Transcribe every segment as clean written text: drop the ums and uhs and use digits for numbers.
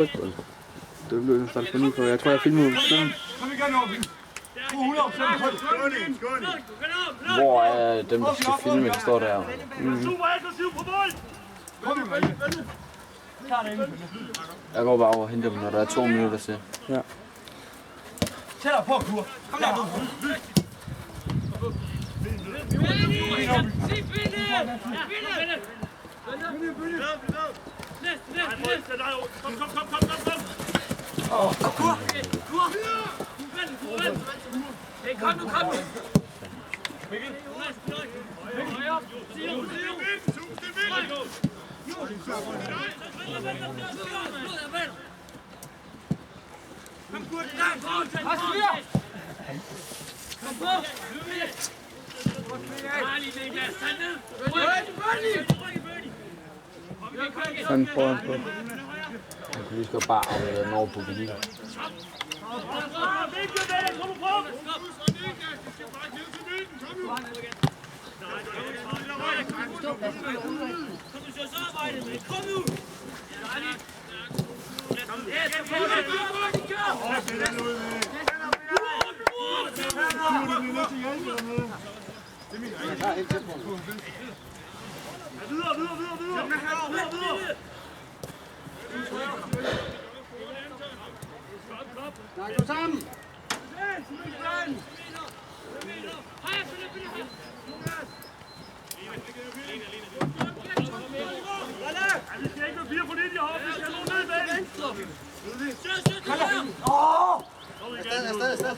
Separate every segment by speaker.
Speaker 1: Det er blevet startet på ny, for jeg tror, jeg filmede sådan.
Speaker 2: Hvor er dem, der skal filme, der står der? Jeg går bare over og henter dem, når der er 2 minutter til.
Speaker 1: Ja.
Speaker 3: Tæt dig på, Kur. Kom der. Kom nu.
Speaker 1: Sådan foran på.
Speaker 2: Jeg kan lige skal bare aflevere den over på bilen.
Speaker 3: Gå sammen. Afsted.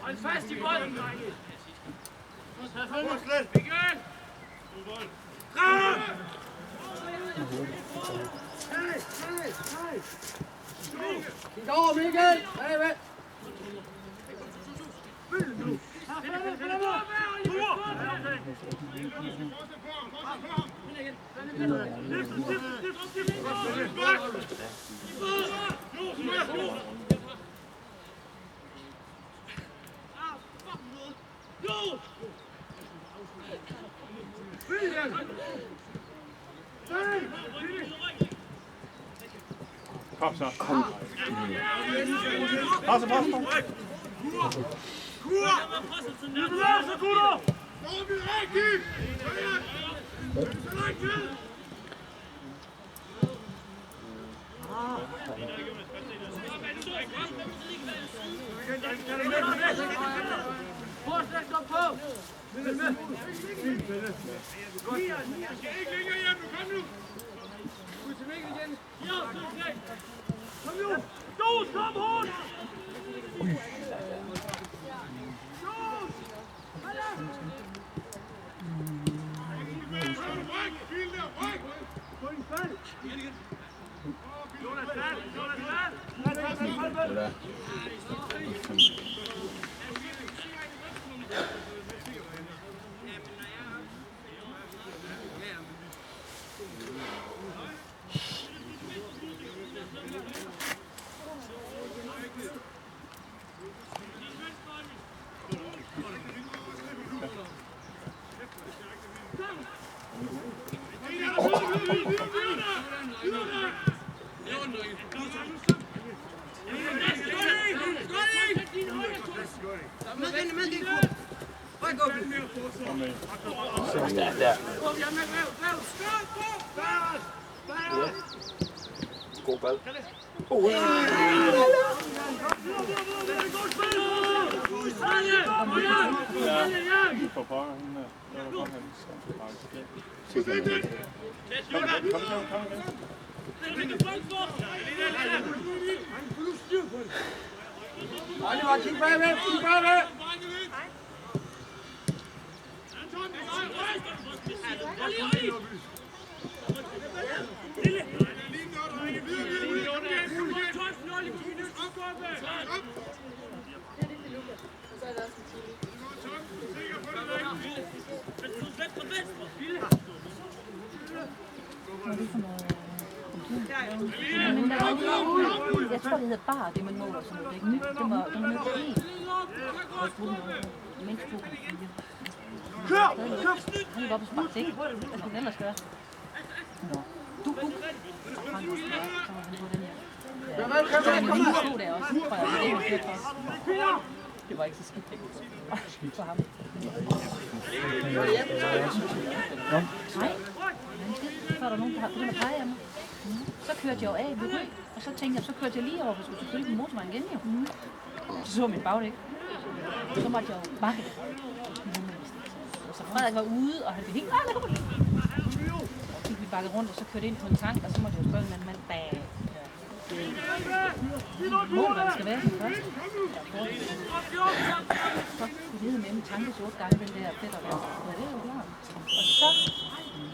Speaker 3: Hold fast i bolden, drenge. Mikkel! Kig over, Mikkel! Bagved!
Speaker 4: Kom så. Kom. Pas.
Speaker 2: Der. God ball.
Speaker 4: For pokker, hende der. Der var godt, han
Speaker 3: Oliver, kig bagved!
Speaker 5: Jeg tror, det hedder bare det, man måler sådan noget. Det er nyt. Det må nødt til helt. Og bruge noget. Mindst 2,4.
Speaker 3: Kør!
Speaker 5: Han er bare på spark, ikke? Hvad skal den ellers gøre? stod der også, tror jeg, det var fedt for. Det var ikke så skidt, det for ham. Nej. Så er der nogen, der har begyndt at pege af mig. Så kørte jeg jo af ved Ry, og så tænkte jeg, så kørte jeg lige over, for jeg skulle selvfølgelig på motorvejen igen jo. Så så min bagdæk. Så måtte jeg jo bakke. Så Frederik var ude, og han blev helt meget. Så fik vi bakket rundt, og så kørte ind på en tank, og så måtte jeg jo spørge en mand bag. Mål, hvad det skal være den første. Så vi ved med en tanke 8 gange, den der fætter der. Ja, det er jo klart. Og så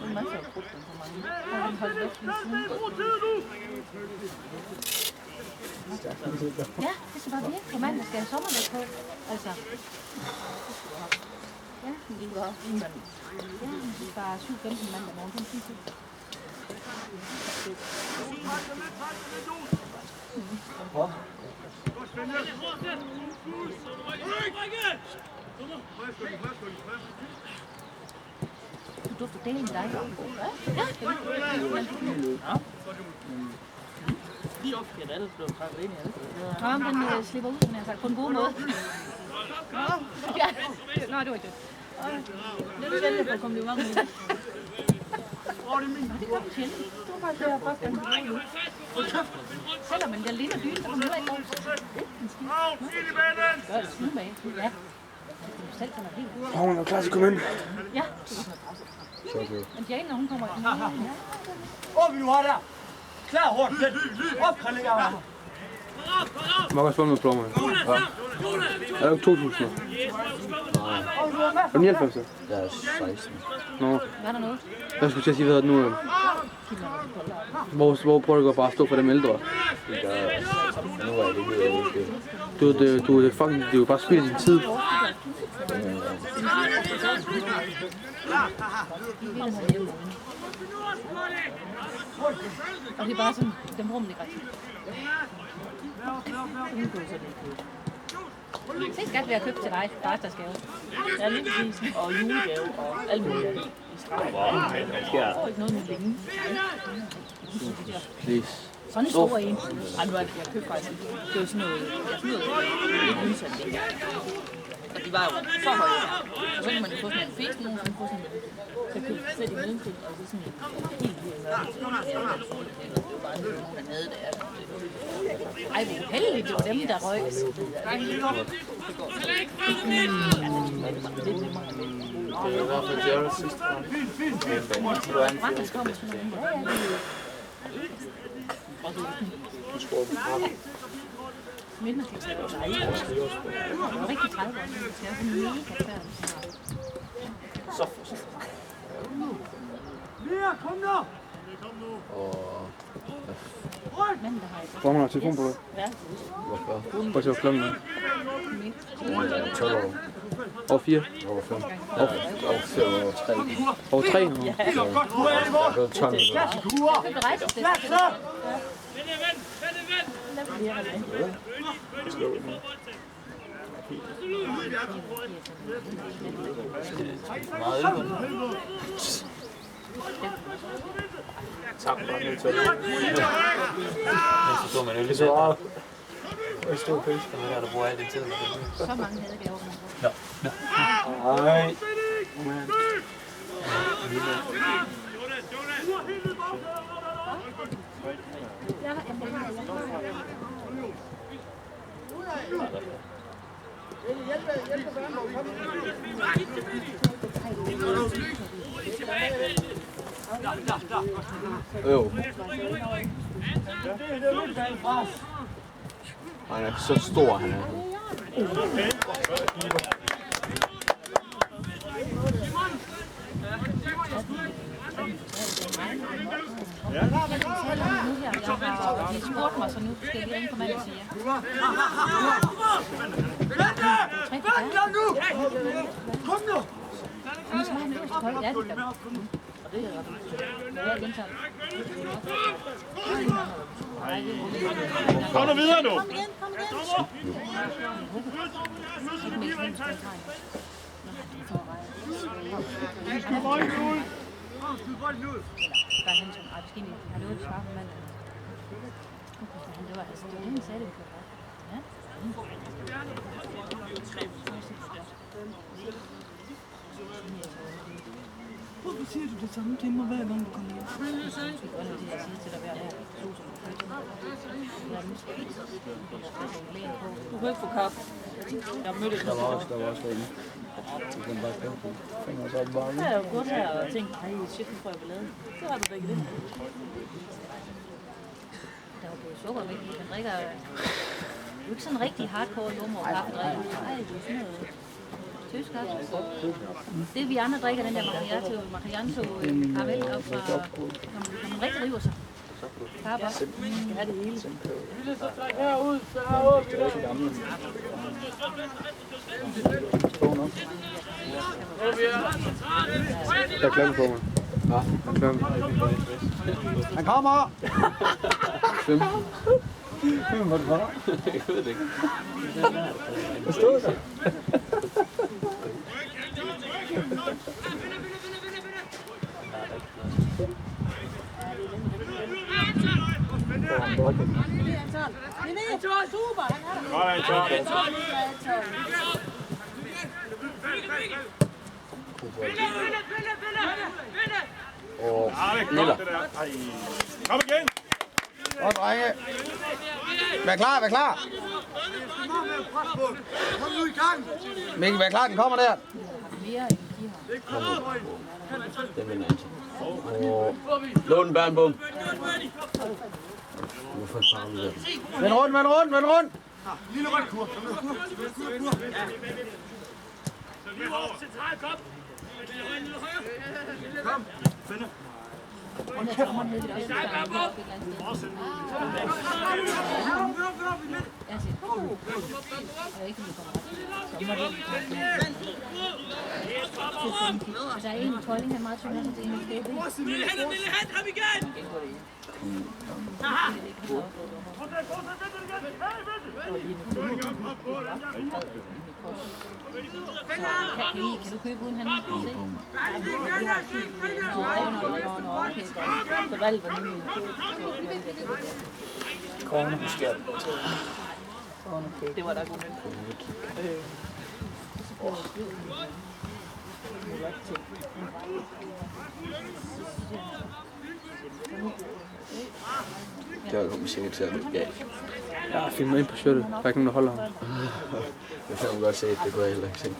Speaker 5: det er masser af brugt den for mange. Og den holdt væk lige siden. Ja, det skal bare virke for manden, der skal have sommervæk på. Altså. Ja, det var en mand. Ja, det var 7-15 mandag morgen, sådan synes jeg. Du dufter delen med dig. Ja, det er den slipper ud, som jeg har sagt, på en god måde. Ja, nej, det var ikke det. Det er lidt at komme i mange minutter. Det gør vi sjældent. Det var faktisk det, jeg første gang gjorde nu. Selvom man der ligner dyne, så kommer man heller ikke lov. Gør det siden bag. Ja. Selv kan man helt.
Speaker 1: Hun er klar til at komme ind.
Speaker 5: Ja. Men Jane, når hun kommer ind.
Speaker 3: Åh, vi var der. Klar, hurtigt. Op, kan ligge her.
Speaker 1: Markus Vold med plommer. Er det ikke 2000? Er det 99?
Speaker 2: Jeg er 16.
Speaker 1: Nå.
Speaker 5: Hvad er der noget?
Speaker 1: Jeg skulle til at sige, hvad det nu hvor prøver du bare at stå for dem ældre?
Speaker 2: Det gør jeg. Nu er det ikke.
Speaker 1: Du er jo bare spildt din tid.
Speaker 5: Og det er bare sådan, dem rummen ikke rigtigt. Det er skat, vi har købt til dig. Fastersgave. Ja, lige præcis. Og julegave og alt muligt i straf. Jeg får ikke noget med længe.
Speaker 1: Please.
Speaker 5: Sådan en stor en. Ej, nu er det, jeg købte faktisk. Det var sådan noget, lidt udsat det her. Og de var jo så høje. Og så kan man jo få sådan en fisk, nogen som får sådan en, så købe fedt i mellemtid, og så sådan en helt vildt mørk. Det var bare nogen, der havde det. Ej, hvor uheldigt, det var dem, der røg.
Speaker 2: Det er i hvert fald Jared sidste gang.
Speaker 5: Randers kommer sådan noget.
Speaker 2: Du tror på kaffe.
Speaker 5: Mindre kan tage det. Det var rigtig 30 år siden. Det er sådan mega færdigt.
Speaker 2: Så
Speaker 3: Mia, kom nu.
Speaker 5: Manden, der har et
Speaker 1: Hvor man har telefon på dig?
Speaker 2: hvorfor?
Speaker 1: Prøv at se, hvad klokken er.
Speaker 2: 12 år.
Speaker 1: Over 4.
Speaker 2: Over 5. Over 5. Over 3.
Speaker 1: Over 3.
Speaker 2: Jeg er blevet 12 år.
Speaker 5: kan berejse det.
Speaker 2: Meget øl. Tak bare nødt til at så man øl i selv. Og i stor pølse. Det er der bruger al den tid.
Speaker 5: Så mange hadegaver.
Speaker 2: Ja. Nej. Jo. Han er så stor, han er.
Speaker 5: De spurgte mig, så nu skal jeg lige ringe på manden og sige ja.
Speaker 3: Kom nu!
Speaker 5: Men så har han øverst hold. Ja, det kan. Og det er ret. Ja, jeg gentager det.
Speaker 4: Kom nu videre nu!
Speaker 5: Kom igen, kom igen. Der er han som, vi skal ind i, har lovet at svare på mandag. Det var altså, det var det, han sagde, det var godt. Ja.
Speaker 6: Hvorfor siger du det samme til mig, hver gang du kommer hjem?
Speaker 5: Det er godt, at jeg siger til dig hver dag.
Speaker 6: Du kan ikke få kaffe. Jeg mødte
Speaker 2: Der var også derinde. Du kan bare købe den. Og så bare
Speaker 6: Jeg har jo gået her og tænkt, ej, shit, nu får jeg ballade. Så har du drikket det.
Speaker 5: Der var både sukker og vigtigt. Man drikker jo ikke sådan rigtig hardcore lummer og kaffedrikker. Nej, det er sådan noget tøskaffe. Det vi andre drikker, den der macchiato karamel op fra, når man rigtig river sig. Kaffe.
Speaker 6: Jeg skal have det hele.
Speaker 1: Der klemmer på mig.
Speaker 2: Ja.
Speaker 1: Han klemmer.
Speaker 3: Han kommer!
Speaker 1: Svøm.
Speaker 2: Hvad var det for dig? Jeg ved det ikke.
Speaker 1: Hvad stod der?
Speaker 2: Og Miller.
Speaker 4: Kom igen!
Speaker 3: Godt, drenge. Vær klar, vær klar. Mikkel, vær klar, den kommer der.
Speaker 5: Mere end de har.
Speaker 2: Den vinder han. Og Lund Bernbom. Hvorfor tager vi det?
Speaker 3: Vend rundt, vend rundt, vend rundt.
Speaker 4: Lille rød kur. Kom, Fenne.
Speaker 5: Og der kommer ned i det også. Jeg er ikke lige kommet ret. Der er en i Kolding, han er meget tyngere, så det er en i Skæbe.
Speaker 7: Lille hand, kom igen!
Speaker 5: Kan du købe uden han?
Speaker 6: Så valgte var nemlig
Speaker 2: Korne på skært.
Speaker 6: det var der god
Speaker 2: Det kommer sikkert til at løbe galt.
Speaker 1: Jeg har filmet ind på shirtet. Der er ikke nogen, der holder ham.
Speaker 2: Det kan man godt se, det kunne jeg heller ikke se.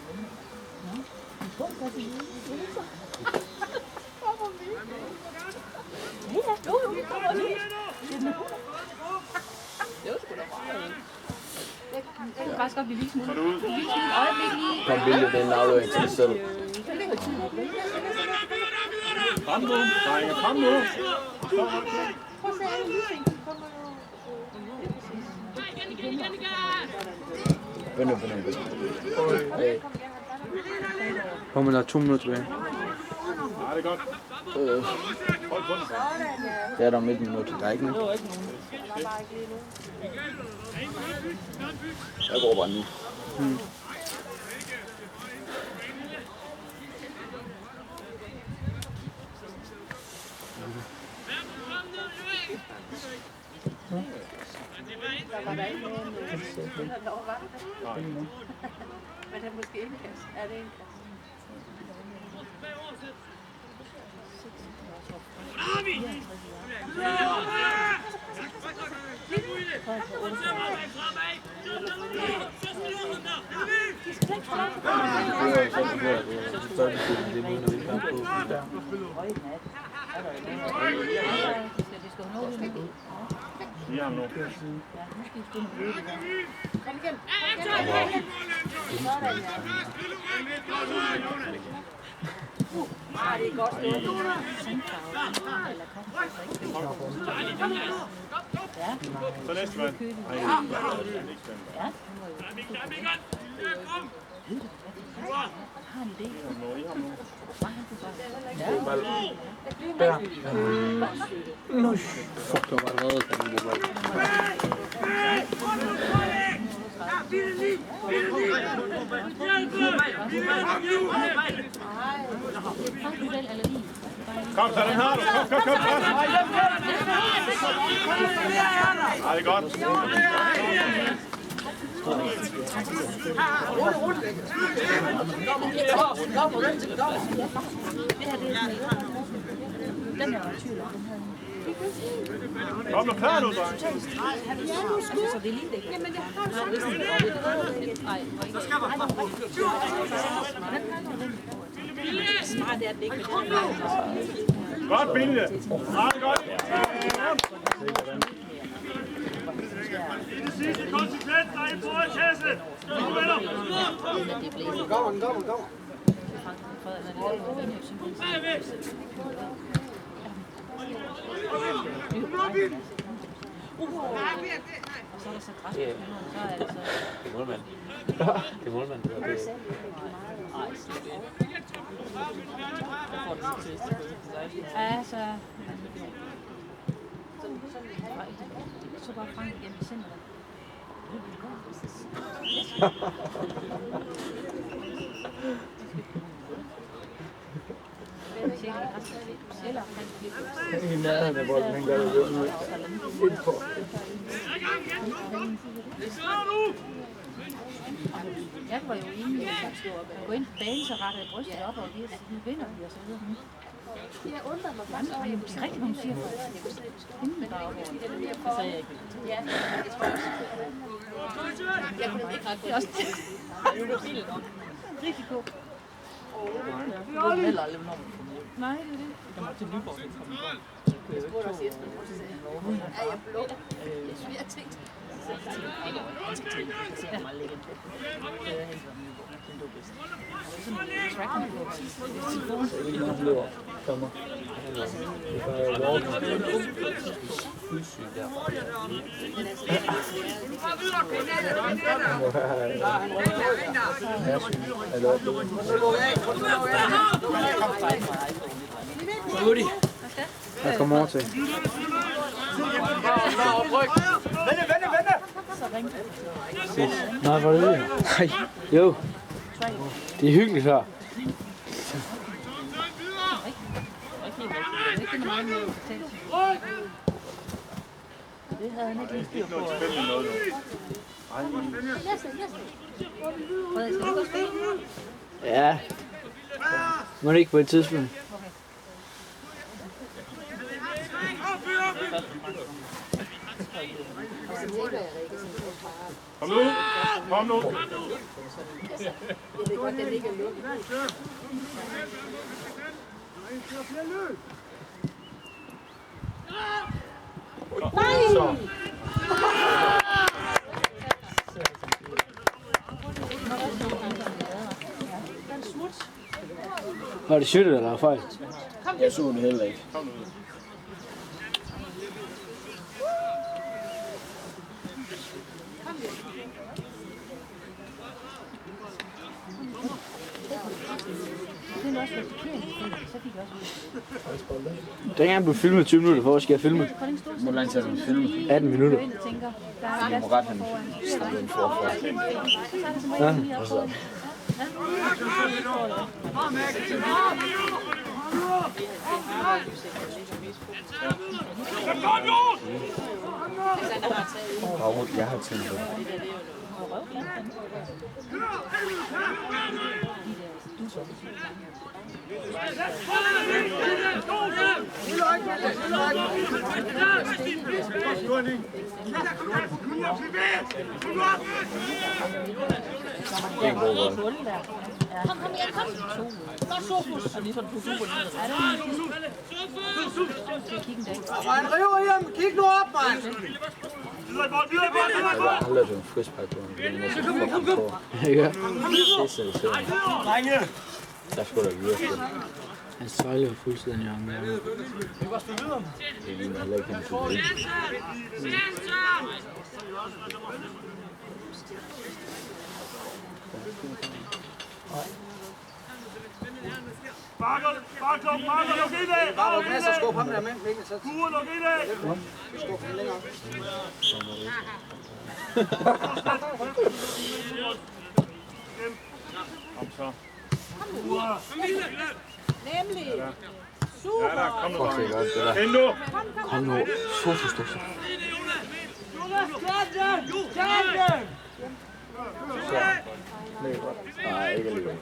Speaker 5: Jeg kan faktisk godt blive lige smule. Øjeblik lige.
Speaker 2: Kom billedet, det er en afløring til dig selv.
Speaker 4: Kom nu, drenge, kom nu.
Speaker 2: Vend.
Speaker 1: Hvor man har 2 minutter tilbage.
Speaker 4: Ja, det er godt. Hold på den.
Speaker 2: Det er der om 1 minut. Der er ikke noget. Jeg går bare nu.
Speaker 6: Men det er måske en kasse. Er det en kasse?
Speaker 4: Lige ham nu.
Speaker 6: Det er godt stået.
Speaker 4: Så næste mand.
Speaker 1: Fuck, det var bare reddet, da den blev
Speaker 4: Kom, så den har du. Kom. Ja, det er godt.
Speaker 5: Den er jo tvivl om,
Speaker 4: Kom nu, klar nu, dreng.
Speaker 5: så det er lige det. Jamen, det har nej, så skal man bare på.
Speaker 6: Smart er det ikke.
Speaker 4: Godt, Bilje. Meget godt. Det sidste konsekvens, der er i forhold til Tesse. Kom med dig.
Speaker 3: Kom.
Speaker 2: Det er målmand. Det er målmand, det er det.
Speaker 5: Ja, så bare Frank igennem i centret.
Speaker 1: I nærheden af bolden, han gør det jo nu. Ind på.
Speaker 5: Jeg var jo enig i, at jeg gå ind på banen, så rettede jeg brystet op og giver, at nu vinder vi og så videre. Jeg undrer mig faktisk over, det er rigtigt, hvad hun siger. Inden der op over.
Speaker 6: Det sagde jeg ikke.
Speaker 5: Ja, jeg tror også. Jeg kunne ikke ret det også.
Speaker 6: Det er jo vildt nok.
Speaker 5: Rigtig god.
Speaker 6: Jeg ved heller aldrig, hvornår man kommer hjem.
Speaker 5: Nej, det er det.
Speaker 6: Jeg må til Nyborg, så kommer jeg.
Speaker 5: Jeg spurgte også Jesper, er jeg blå? Jeg synes, jeg tænkte.
Speaker 6: Han skal til. Jeg ser mig ligge ind på. Det er helt været Nyborg. Den er bedst.
Speaker 1: Han løber. Kommer. Jeg kommer over til. Nej, hvor er det? Nej, jo. Det er hyggeligt her.
Speaker 5: Det havde han ikke lige styr på.
Speaker 1: Ja. Må det ikke på et tidspunkt?
Speaker 4: Kom nu. Kom nu.
Speaker 5: Det er godt, den ikke er lukket.
Speaker 1: Så. Var det shit eller fejl? Jeg så det heller ikke. Dengang blev filmet 20 minutter, hvor skal jeg filme?
Speaker 2: Hvor lang tid har du filmet?
Speaker 1: 18 minutter.
Speaker 2: Jeg må ret have startet en forfra.
Speaker 1: Ja.
Speaker 2: Jeg har tænkt det. Det er en god måde.
Speaker 6: Kom igen, kom. Godt Sofus. Og lige sådan på super.
Speaker 3: Man river hjem. Kig nu op, mand.
Speaker 2: Jeg har lavet en frispark på ham.
Speaker 1: Ja.
Speaker 3: Drenge.
Speaker 2: Der skulle der videre.
Speaker 1: Han sejler fuldstændig om der.
Speaker 2: Det ligner heller ikke, han kunne vinde.
Speaker 4: Bakker, luk ind af!
Speaker 3: Bare på plads og skub ham der med.
Speaker 4: Kure, luk ind af!
Speaker 3: Skub ham længere.
Speaker 4: Kom så.
Speaker 6: Nemlig.
Speaker 4: Ja, der, kom nu.
Speaker 2: Fuck, det er godt, det der.
Speaker 4: Ind nu.
Speaker 2: Kom nu. Sofus, du så.
Speaker 8: Nej, ikke alligevel.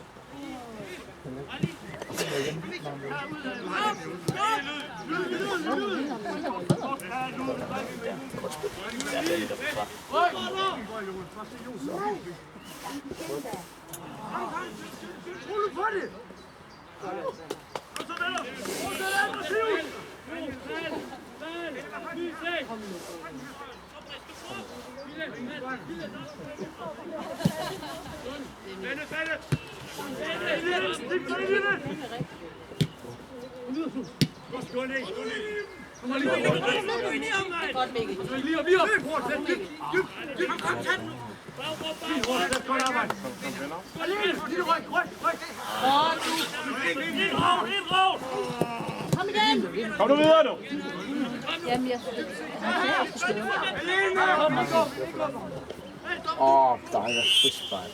Speaker 4: Kom nu videre nu.
Speaker 5: Jamen, jeg synes,
Speaker 8: Dejlig frispejl.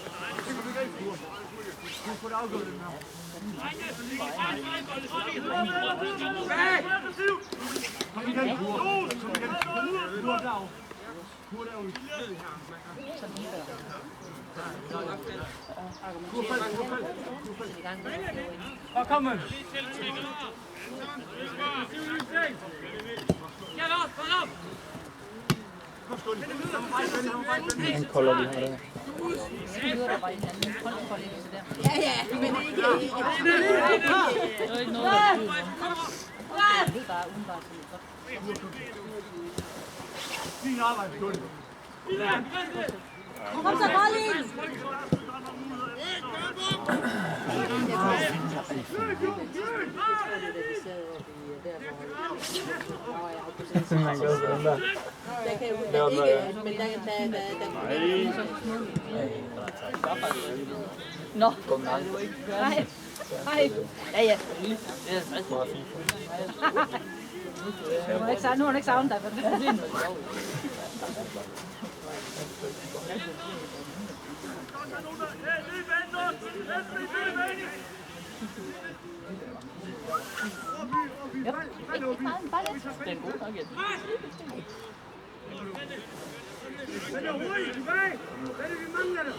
Speaker 3: Kom.
Speaker 8: Han kolder lige her.
Speaker 5: der var en anden holdforlæggelse der.
Speaker 6: Ja, men ikke.
Speaker 5: Det er ikke noget, der betyder noget. Jeg ved bare umiddelbart, som det godt.
Speaker 3: Fin arbejde, Gunn.
Speaker 6: Kom så, Kolding!
Speaker 8: Man kan også være der.
Speaker 6: Der kan jo ikke, men
Speaker 5: Nå, nej. Nej. Ja. Nu har du ikke savnet dig for det. Ja, ikke meget, bare lidt. Det er god nok, ja.
Speaker 4: Den er hurtigt tilbage. Hvad er det, vi mangler det?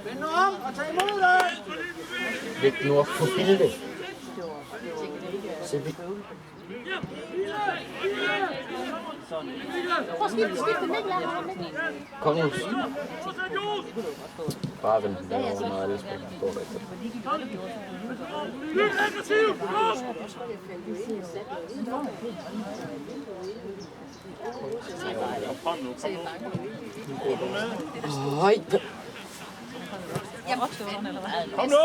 Speaker 3: Vend nu om og tag imod dig!
Speaker 8: Væk nu op på billedet. Se vi. Kom nu. Bare vent den der over meget, det skal gå rigtig.
Speaker 4: Lidt aggressivt!
Speaker 8: Høj!
Speaker 4: Kom nu!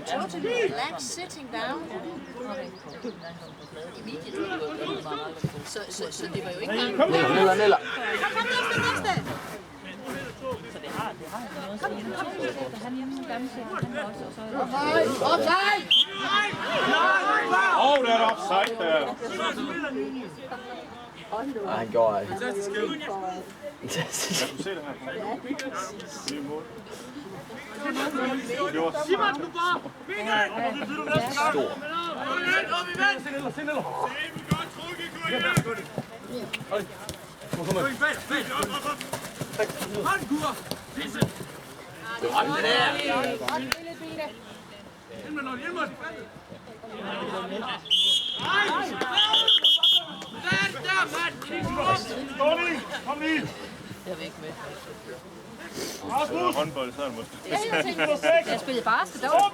Speaker 6: totally relaxed, sitting down. Så det var jo ikke engang...
Speaker 8: Nella.
Speaker 6: Kom næste!
Speaker 5: Han hjemme som gammel sæt, han var også, og så...
Speaker 6: Offside!
Speaker 4: Åh, der er offside der.
Speaker 8: Nej, han gjorde det.
Speaker 4: Kan du se det her? Det er mål. Det var
Speaker 3: Simon, du bare!
Speaker 8: Stor.
Speaker 4: Op i vand! Se ned! Godt trukket, Gurri! Hold Gurri! Pisse! Hold det der! Hjemme, hjemme! Skåling! Kom lige!
Speaker 6: Jeg er væk med.
Speaker 4: Rasmus! Håndbold, så er det måske.
Speaker 5: Jeg spillede basket, der
Speaker 4: var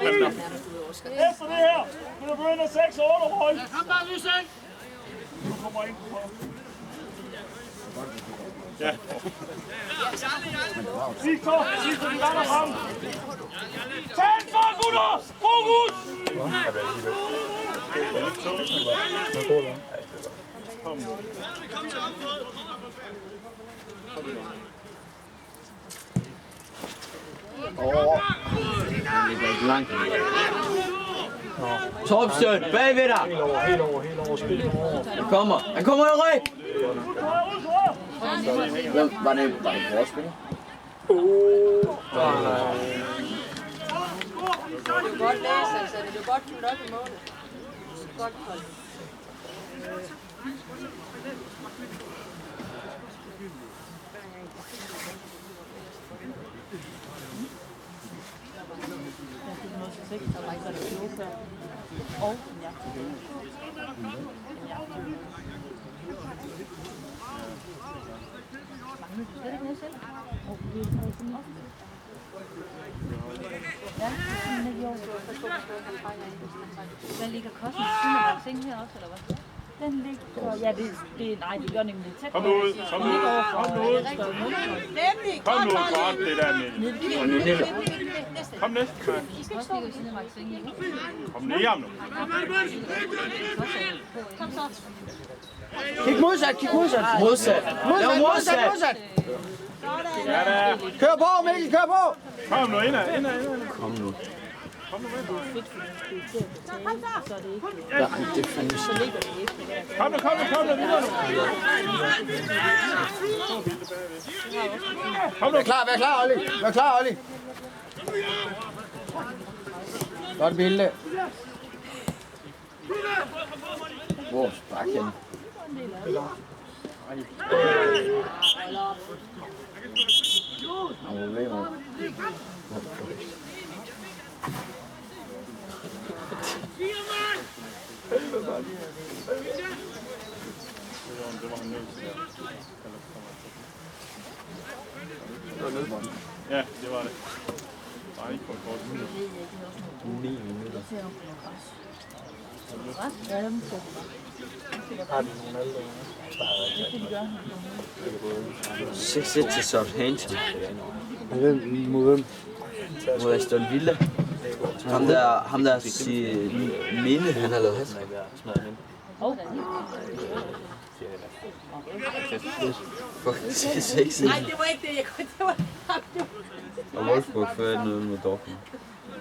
Speaker 4: efter det her, vil du begynde at 6 og 8 hold. Kom bare, Lysing! Du kommer ind på. Ja. Victor, du lander frem. Tag en for, gutter! Fokus! Kom nu.
Speaker 8: Langt. Topstød, bagved dig!
Speaker 1: Helt over, spil over.
Speaker 8: Han kommer i røg! Var det vores spil?
Speaker 5: godt læse, altså. Det er jo godt fuldt op i målet. Godt hold. Der var ikke så det kloge før. Og en jagt. Mangler du slet ikke noget selv? Ja, den er i år. Hvad ligger kosten? Den er seng her også, eller hvad? Den ligger... Ja, nej, det gør nemlig tæt.
Speaker 4: Kom nu ud, kom nu ud, kom nu ud. Kom nu ud, godt, det der med. Kom næste.
Speaker 5: I skal også ligge ved siden af magasin.
Speaker 4: Kom ned ham nu.
Speaker 5: Kom så.
Speaker 3: Kig modsat, kig modsat.
Speaker 8: Modsat.
Speaker 3: Modsat.
Speaker 4: Ja, der.
Speaker 3: Kør på, Mikkel, kør på.
Speaker 4: Kom nu, ind.
Speaker 8: Kom nu.
Speaker 4: Kom nu med.
Speaker 8: Ja, det er fandme sådan.
Speaker 4: Kom nu, videre nu. Kom nu.
Speaker 3: Vær klar, Olli. Vær klar, Olli. Godt billede.
Speaker 8: Hvor spark henne?
Speaker 4: Ja, det var det. Bare ikke på et kort minut.
Speaker 8: 9 minutter.
Speaker 2: Har de nogle ældre?
Speaker 8: 6-1 til Southampton.
Speaker 1: Mod
Speaker 8: Mod Aston Villa. Ham der Minde, han har lavet hat. Fuck, 6.
Speaker 5: Nej, det var ikke det, jeg kunne. Det var
Speaker 8: Og Wolfsburg fører noget mod Dortmund.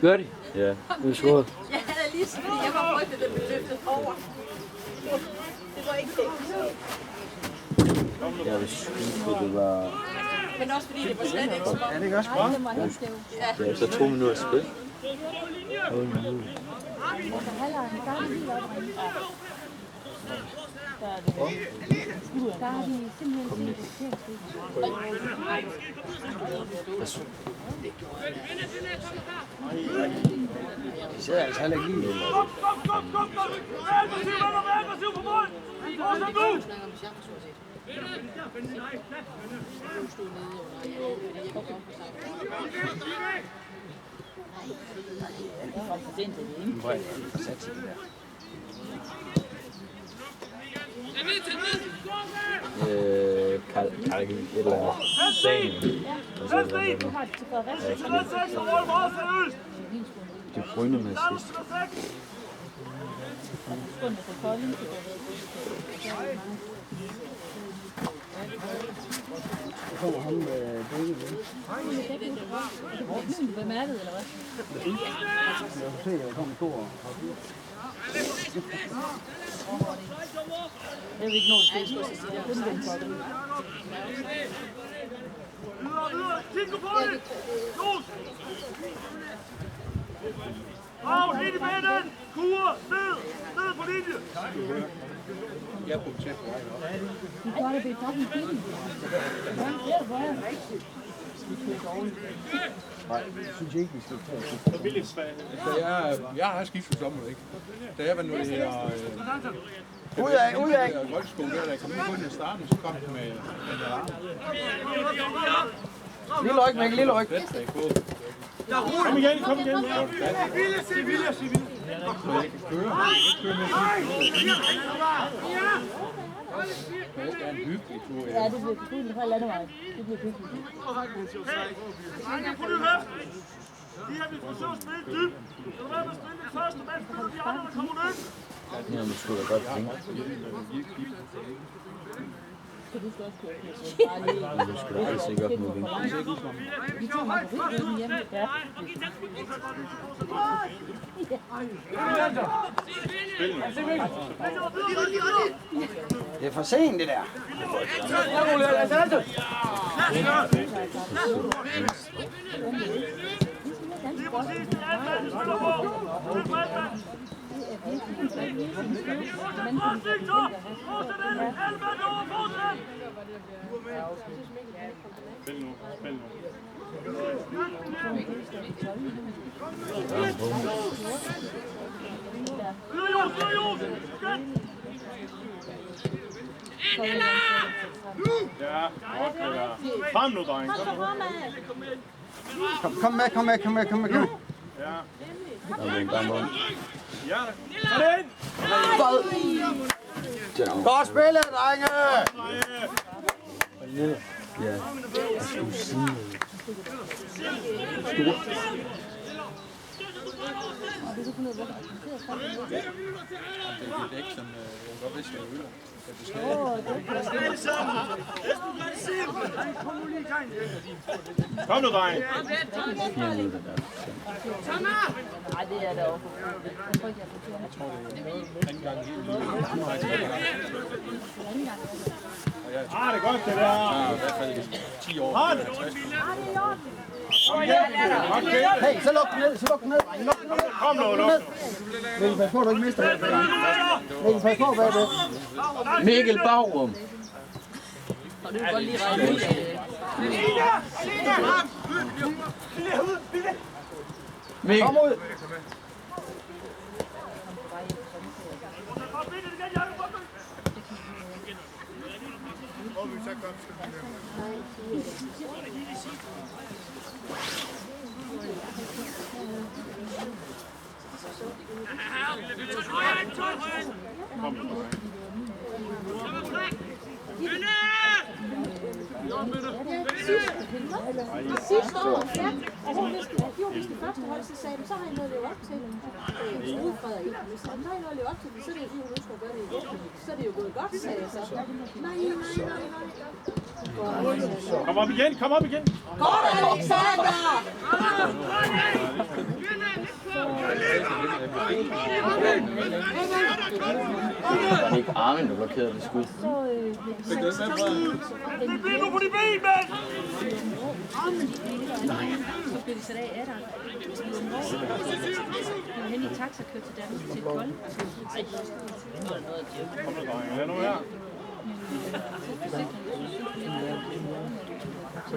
Speaker 1: Gør de?
Speaker 8: Ja.
Speaker 1: Det er skåret.
Speaker 5: Jeg havde lige sådan, jeg var frygtet, at det blev løftet over. Det var ikke det.
Speaker 8: Jeg vil skyde på, det var...
Speaker 5: Men også fordi det var slet ikke som om.
Speaker 3: Ja, det gør bra.
Speaker 8: Det er så 2 minutter spil.
Speaker 5: Der er de simpelthen
Speaker 3: De sidder altså heller ikke lige.
Speaker 8: Karl et eller andet. Sagen. De Bruyne med sidst.
Speaker 3: Så kommer ham med begge ved.
Speaker 5: bemærket, eller hvad?
Speaker 3: Jeg kan se, at der kommer stor.
Speaker 5: Jeg vil ikke nå det, jeg skulle sige. Jeg kunne vente for det.
Speaker 4: Kig på det! Los! Brav, helt i banen! Kure, ned på linje!
Speaker 1: Jeg er på tæt på vej op.
Speaker 5: Du gør det ved toppen i bilen.
Speaker 3: Nej, det synes jeg ikke, vi skal tage.
Speaker 1: Så jeg har skiftet sommer, ikke? Da jeg var nu her...
Speaker 3: Ud af!
Speaker 1: Voldsko der kom ind kun i starten, så kom det med den der arm.
Speaker 3: Lille ryg, Mikkel, lille ryg.
Speaker 4: Kom igen!
Speaker 1: Så jeg kan køre. Det er en hyggelig tur,
Speaker 5: Ja, det bliver hyggeligt fra landevej. Det bliver hyggeligt.
Speaker 4: Drenge, få det høft! De her, vi forsøger at spille dybt. Så lad mig spille det første mand, spiller de andre, der kommer ned.
Speaker 8: Ja, men skulle da godt tænke.
Speaker 5: Skal du også køre?
Speaker 8: Men du skulle da helt sikkert op med vinkel.
Speaker 5: Vi tager margaritøben hjemme. Ja.
Speaker 3: Det er for sent, det der.
Speaker 4: De lige præcis det anden mand, vi spiller på. Det er tredje mand. Fortsæt, Victor! Fortsæt, alle mand over, fortsæt!
Speaker 9: Spil nu. Ja, frem nu, dreng.
Speaker 3: Kom med.
Speaker 9: Ja.
Speaker 3: Godt spillet, drenge!
Speaker 8: Ja.
Speaker 9: Kom nu, dreng.
Speaker 8: 4 minutter der.
Speaker 6: Nej, det er der også. Jeg tror ikke,
Speaker 9: Ah, det er godt, det der.
Speaker 1: Ja, i hvert fald 10 år.
Speaker 9: Hold!
Speaker 3: Hey, så luk den ned,
Speaker 9: Kom nu, luk.
Speaker 3: Mikkel, pas på, du ikke mister det. Mikkel, pas på bagved.
Speaker 8: Mikkel Bagrum.
Speaker 6: Og det vil godt lige regne ud af
Speaker 8: Mikkel.
Speaker 3: Kom ud.
Speaker 10: Sidste år, ja, og hun vidste, at de var vist det første hold, så sagde de, så har I noget at leve op til. Så udfreder I. Så har I noget at leve op til, så er det jo fordi, hun ønsker at gøre det igen. Så er det jo gået godt, sagde jeg så. Nej.
Speaker 9: Kom op igen.
Speaker 10: Godt, Alexander!
Speaker 8: Ikke armen, du blokerede det skud.
Speaker 4: Det bliver nu på de ben, mand!
Speaker 5: Så bliver de sat af der. Jeg var henne i taxa kørt til Danmark til et kold.
Speaker 9: Kom nu, dreng. Lad nu her.
Speaker 1: Det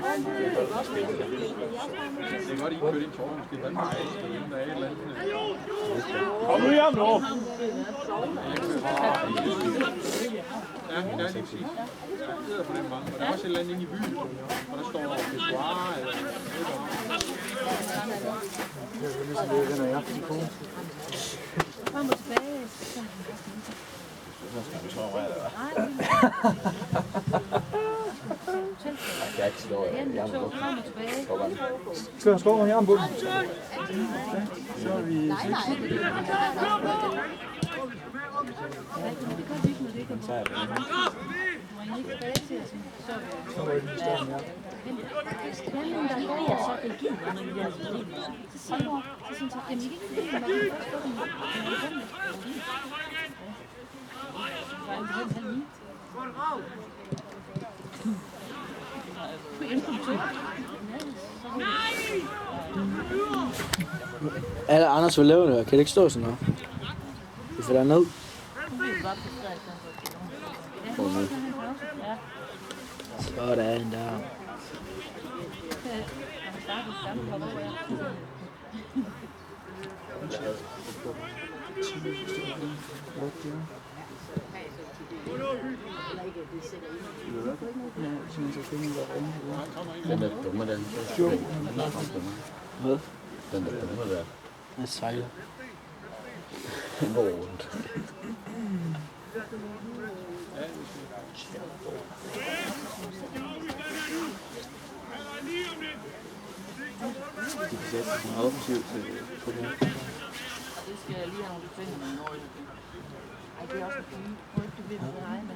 Speaker 1: er godt, I kørte ind til Aarhus. Det er der er et eller andet.
Speaker 9: Kom nu hjem nu.
Speaker 1: Ja, det er lige præcis. Jeg sidder på den mange, og der er også et eller andet inde i byen, hvor der står Pessoir eller
Speaker 5: Kom og tilbage.
Speaker 8: Jeg ikke står
Speaker 3: Skal du skåre her om bunden? Så er vi...
Speaker 8: Alle Anders vil lave det, kan det ikke stå sådan noget? Vi får der ned. Sådan der. Den der dumme den. Hvad? Den der dumme der. Den sejler. Den går rundt. Det er meget offensivt til på det.
Speaker 6: det skal jeg lige have nogle fingre med over i. Ej, det er også fint. Du vil lege med...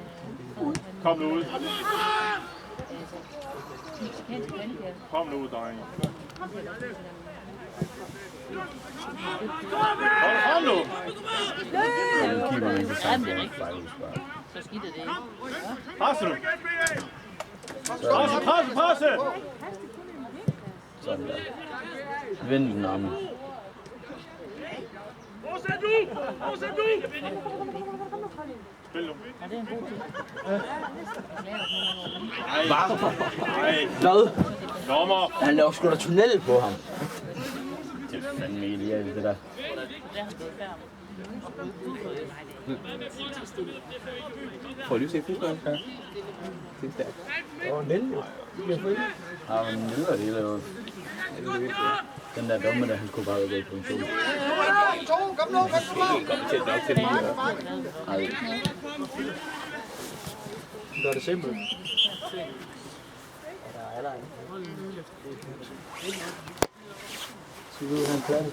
Speaker 9: Kom nu ud. Kom nu ud, drenge. Kom nu!
Speaker 6: Så skidt er det ikke.
Speaker 9: Passe nu! Passe!
Speaker 8: Sådan der. Vend den armen.
Speaker 4: Oversæt du! Oversæt du! Spil nu.
Speaker 6: Ja, det er en god tid.
Speaker 8: Hvad?
Speaker 9: Dommer.
Speaker 8: Han laver sgu da tunnel på ham. Det er fandme ikke lige det der.
Speaker 6: Det er han blevet færdig.
Speaker 2: Får du lige se fodbold? Ja. Det er stærkt.
Speaker 8: Ja, men det lyder det hele jo. Den der dumme, der han skulle bare gå på en sol.
Speaker 2: Kom til nok til det.
Speaker 8: Ej.
Speaker 1: Gør det simpelt.
Speaker 8: Så vil han klare det.